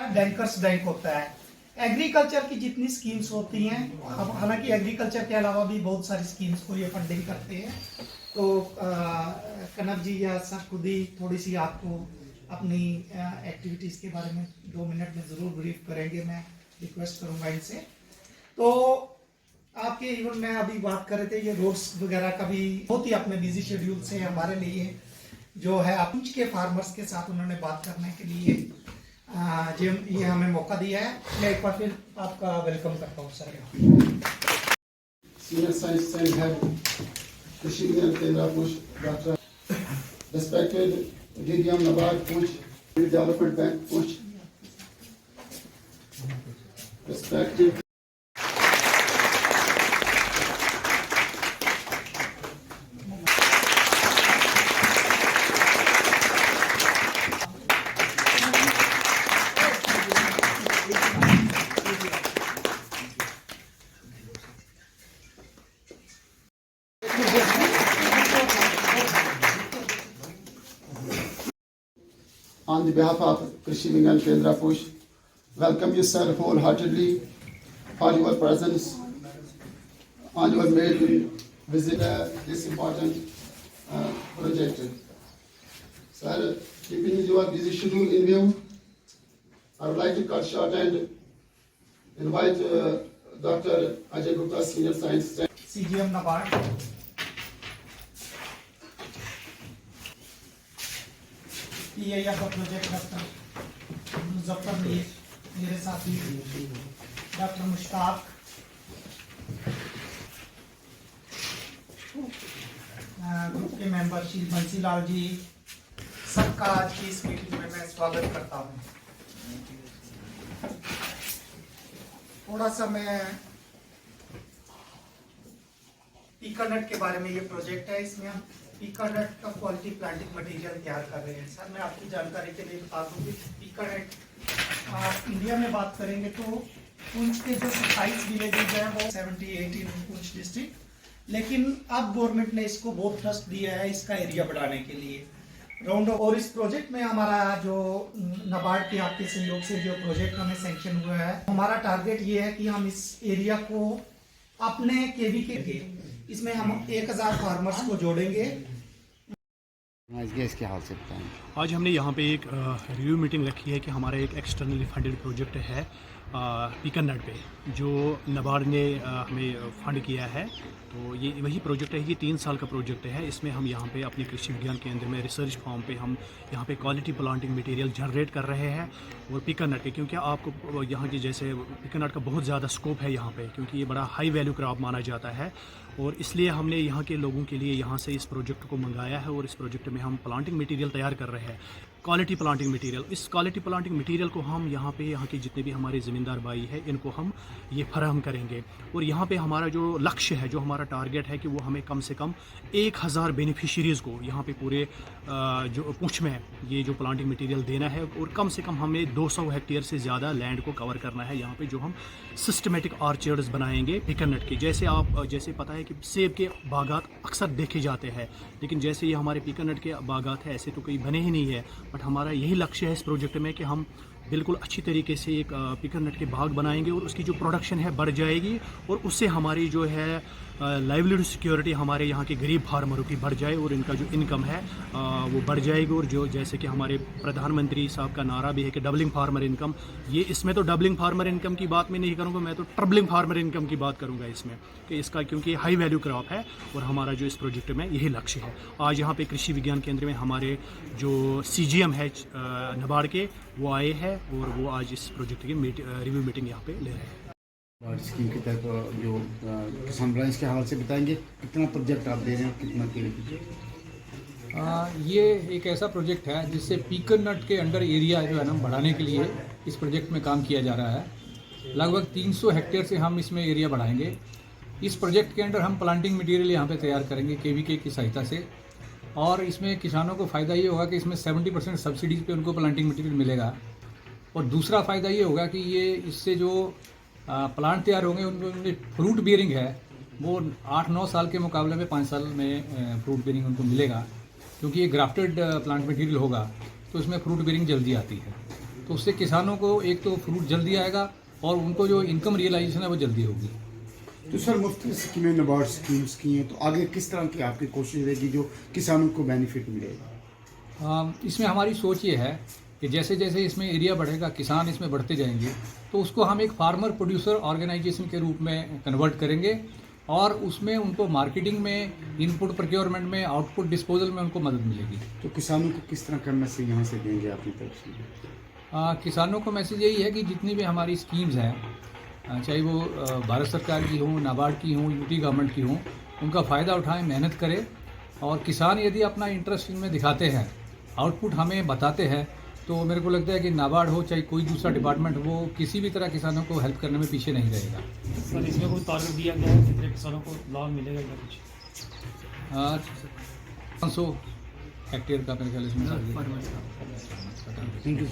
Bankers bank होता है। Agriculture की जितनी स्कीम्स होती हैं, हालांकि एग्रीकल्चर के अलावा भी बहुत सारी स्कीम्स को ये फंडिंग करते हैं। तो कनक जी या सर खुद ही थोड़ी सी आपको अपनी एक्टिविटीज के बारे में 2 मिनट में जरूर ब्रीफ करेंगे। मैं रिक्वेस्ट करूंगा इनसे। तो आपके इवन में अभी बात कर रहे थे ये रोड्स वगैरह का भी बहुत ही अपने बिजी शेड्यूल से हमारे लिए जो है अपने के फार्मर्स के साथ उन्होंने बात करने के लिए ये हमें मौका दिया है। मैं एक बार फिर आपका वेलकम करता हूँ sir. Senior Science and Head, Krishi Vigyan Kendra Push, Dr. Respected DDM Nabad Push, Development Bank Push, respected on the behalf of Krishi Vigyan Kendra Push, welcome you sir wholeheartedly for your presence on your maiden visit this important project. Sir, keeping your busy schedule in view, I would like to cut short and invite Dr. Ajay Gupta, Senior Science CGM NABARD. PI का project doctor Muzaffar Mir, मेरे साथी doctor Mushtaq, group के member Shri Bansilal जी, सबका आज की इस meeting में मैं स्वागत करता हूँ। थोड़ा सा मैं पीकानट के बारे में, ये प्रोजेक्ट है, इसमें हम पीकानट का क्वालिटी प्लांटिंग मटेरियल तैयार कर रहे हैं। सर मैं आपकी जानकारी के लिए बता दूं कि पीकानट इंडिया में बात करेंगे तो पुंछ के जो 27 विलेजेज हैं वो 78 इन पुंछ डिस्ट्रिक्ट, लेकिन अब गवर्नमेंट ने इसको बहुत ट्रस्ट दिया है इसका एरिया बढ़ाने के लिए राउंड। और इस प्रोजेक्ट में हमारा जो नाबार्ड के आपके सहयोग से जो प्रोजेक्ट हमें सैंक्शन हुआ है, हमारा टारगेट ये है कि हम इस एरिया को अपने केवी के इसमें हम 1000 फार्मर्स को जोड़ेंगे। इसके हाल से बताएं। आज हमने यहाँ पे एक रिव्यू मीटिंग रखी है कि हमारा एक एक्सटर्नली फंडेड प्रोजेक्ट है पीकानट पे, जो नाबार्ड ने हमें फंड किया है। तो ये वही प्रोजेक्ट है, ये 3 साल का प्रोजेक्ट है। इसमें हम यहाँ पे अपने कृषि विज्ञान केंद्र में रिसर्च फार्म पे हम यहाँ पे क्वालिटी प्लांटिंग मटेरियल जनरेट कर रहे हैं। और पीकानट के, क्योंकि आपको यहाँ की जैसे पीकानट का बहुत ज़्यादा स्कोप है यहाँ पे, क्योंकि ये बड़ा हाई वैल्यू क्रॉप माना जाता है, और इसलिए हमने यहाँ के लोगों के लिए यहाँ से इस प्रोजेक्ट को मंगाया है। और इस प्रोजेक्ट में हम प्लांटिंग मटेरियल तैयार कर रहे हैं, क्वालिटी प्लांटिंग मटेरियल। इस क्वालिटी प्लांटिंग मटेरियल को हम यहाँ पे यहाँ के जितने भी हमारे ज़मींदार भाई हैं इनको हम ये फराहम करेंगे। और यहाँ पे हमारा जो लक्ष्य है, जो हमारा टारगेट है कि वो हमें कम से कम 1000 बेनिफिशरीज़ को यहाँ पे पूरे जो पुंछ में ये जो प्लांटिंग मटेरियल देना है। और कम से कम हमें 200 हेक्टेयर से ज़्यादा लैंड को कवर करना है यहाँ पे, जो हम सिस्टमेटिक ऑर्चर्ड्स बनाएंगे पीकानट के। जैसे पता है कि सेब के बागात अक्सर देखे जाते हैं, लेकिन जैसे ये हमारे पीकानट के बागात है ऐसे तो कहीं बने ही नहीं है। बट हमारा यही लक्ष्य है इस प्रोजेक्ट में कि हम बिल्कुल अच्छी तरीके से एक पीकानट के बाग बनाएंगे और उसकी जो प्रोडक्शन है बढ़ जाएगी, और उससे हमारी जो है लाइवलीहुड सिक्योरिटी हमारे यहाँ के गरीब फार्मरों की बढ़ जाए और इनका जो इनकम है वो बढ़ जाएगी। और जो जैसे कि हमारे प्रधानमंत्री साहब का नारा भी है कि डबलिंग फार्मर इनकम, ये इसमें तो डबलिंग फार्मर इनकम की बात मैं नहीं करूँगा, मैं तो ट्रिपलिंग फार्मर इनकम की बात करूँगा इसमें, कि इसका क्योंकि हाई वैल्यू क्रॉप है। और हमारा जो इस प्रोजेक्ट में यही लक्ष्य है। आज यहाँ पे कृषि विज्ञान केंद्र में हमारे जो CGM है नाबार्ड के, वो आए हैं और वो आज इस प्रोजेक्ट की रिव्यू मीटिंग यहाँ पे ले रहे हैं। और स्कीम के तहत जो किसान ब्रांच के हाल से बताएंगे, कितना प्रोजेक्ट आप दे रहे हैं, कितना ये एक ऐसा प्रोजेक्ट है जिससे पीकानट के अंडर एरिया जो है ना बढ़ाने के लिए इस प्रोजेक्ट में काम किया जा रहा है। लगभग 300 हेक्टेयर से हम इसमें एरिया बढ़ाएंगे। इस प्रोजेक्ट के अंडर हम प्लांटिंग मटेरियल यहाँ पे तैयार करेंगे KVK की सहायता से, और इसमें किसानों को फ़ायदा ये होगा कि इसमें 70% सब्सिडीज़ पे उनको प्लांटिंग मटेरियल मिलेगा। और दूसरा फ़ायदा ये होगा कि ये इससे जो प्लांट तैयार होंगे उनमें फ्रूट बियरिंग है वो 8-9 साल के मुकाबले में 5 साल में फ्रूट बियरिंग उनको मिलेगा, क्योंकि ये ग्राफ्टेड प्लांट मटेरियल होगा तो इसमें फ्रूट बियरिंग जल्दी आती है। तो उससे किसानों को एक तो फ्रूट जल्दी आएगा और उनको जो इनकम रियलाइजेशन है वो जल्दी होगी। तो सर मुफ्त स्कीमें नाबार्ड स्कीम्स की हैं, तो आगे किस तरह की आपकी कोशिश रहेगी जो किसानों को बेनिफिट मिलेगा? इसमें हमारी सोच ये है कि जैसे जैसे इसमें एरिया बढ़ेगा, किसान इसमें बढ़ते जाएंगे, तो उसको हम एक फार्मर प्रोड्यूसर ऑर्गेनाइजेशन के रूप में कन्वर्ट करेंगे और उसमें उनको मार्केटिंग में, इनपुट प्रोक्योरमेंट में, आउटपुट डिस्पोजल में उनको मदद मिलेगी। तो किसानों को किस तरह का मैसेज यहाँ से देंगे अपनी तरफ से? किसानों को मैसेज यही है कि जितनी भी हमारी स्कीम्स हैं, चाहे वो भारत सरकार की हों, नाबार्ड की हों, यूटी गवर्नमेंट की हों, उनका फ़ायदा उठाएं, मेहनत करें। और किसान यदि अपना इंटरेस्ट इनमें दिखाते हैं, आउटपुट हमें बताते हैं, तो मेरे को लगता है कि नाबार्ड हो चाहे कोई दूसरा डिपार्टमेंट, वो किसी भी तरह किसानों को हेल्प करने में पीछे नहीं रहेगा। सर इसमें कोई टारगेट दिया गया है कितने किसानों को लाभ मिलेगा या कुछ? 500 हेक्टेयर का मेरे ख्याल इसमें थैंक यू।